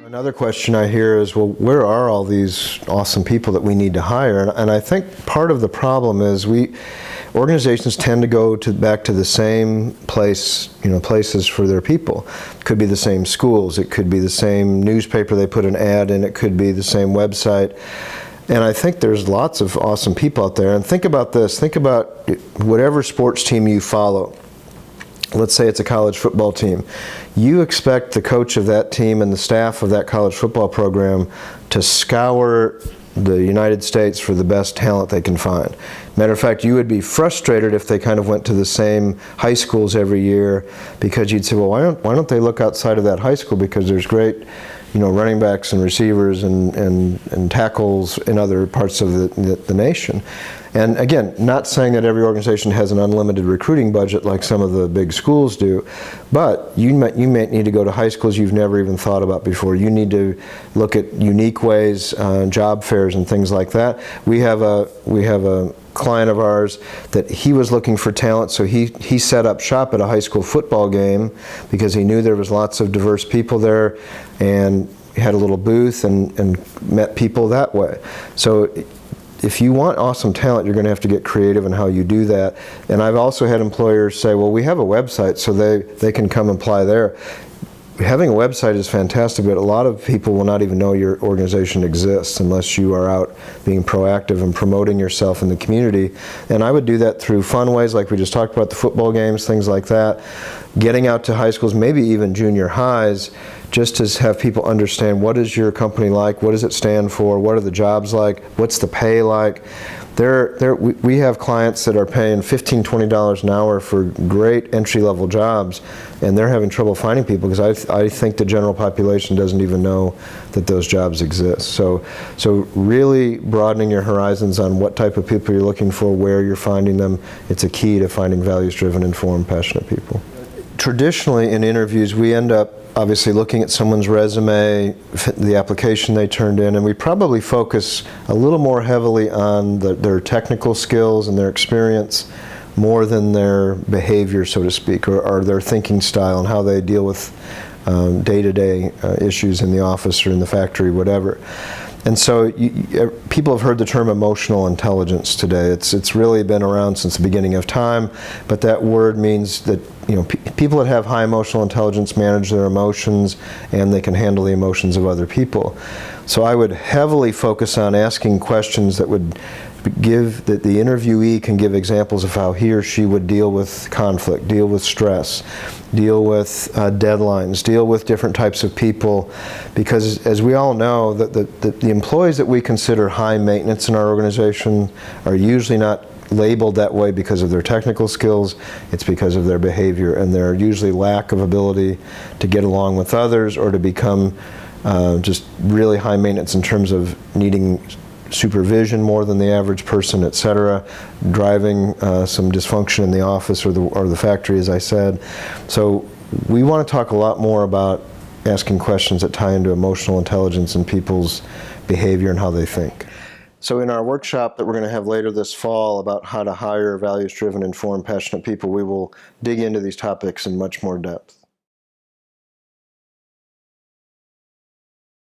Another question I hear is, well, where are all these awesome people that we need to hire? And I think part of the problem is organizations tend to go back to the same place, places for their people. It could be the same schools, it could be the same newspaper they put an ad in, it could be the same website. And I think there's lots of awesome people out there. And think about this, think about whatever sports team you follow. Let's say it's a college football team. You expect the coach of that team and the staff of that college football program to scour the United States for the best talent they can find. Matter of fact, you would be frustrated if they kind of went to the same high schools every year, because you'd say, well, why don't they look outside of that high school, because there's great running backs and receivers and tackles in other parts of the nation. And again, not saying that every organization has an unlimited recruiting budget like some of the big schools do, but you may need to go to high schools you've never even thought about before. You need to look at unique ways, job fairs and things like that. We have a client of ours that he was looking for talent, so he set up shop at a high school football game because he knew there was lots of diverse people there, and had a little booth and met people that way. So if you want awesome talent, you're going to have to get creative in how you do that. And I've also had employers say, well, we have a website, so they can come apply there. Having a website is fantastic, but a lot of people will not even know your organization exists unless you are out being proactive and promoting yourself in the community. And I would do that through fun ways, like we just talked about, the football games, things like that. Getting out to high schools, maybe even junior highs, just to have people understand, what is your company like, what does it stand for, what are the jobs like, what's the pay like. We have clients that are paying $15, $20 an hour for great entry-level jobs, and they're having trouble finding people because I think the general population doesn't even know that those jobs exist. So really broadening your horizons on what type of people you're looking for, where you're finding them, it's a key to finding values-driven, informed, passionate people. Traditionally in interviews, we end up obviously looking at someone's resume, the application they turned in, and we probably focus a little more heavily on their technical skills and their experience more than their behavior, so to speak, or their thinking style and how they deal with day-to-day issues in the office or in the factory, whatever. And so people have heard the term emotional intelligence today. It's really been around since the beginning of time, but that word means that people that have high emotional intelligence manage their emotions, and they can handle the emotions of other people. So I would heavily focus on asking questions that would give, that the interviewee can give examples of how he or she would deal with conflict, deal with stress, deal with deadlines, deal with different types of people, because as we all know, the employees that we consider high maintenance in our organization are usually not labeled that way because of their technical skills. It's because of their behavior and their usually lack of ability to get along with others, or to become just really high maintenance in terms of needing supervision more than the average person, etc., driving some dysfunction in the office or the factory, as I said. So we want to talk a lot more about asking questions that tie into emotional intelligence and people's behavior and how they think. So in our workshop that we're going to have later this fall about how to hire values-driven, informed, passionate people, we will dig into these topics in much more depth.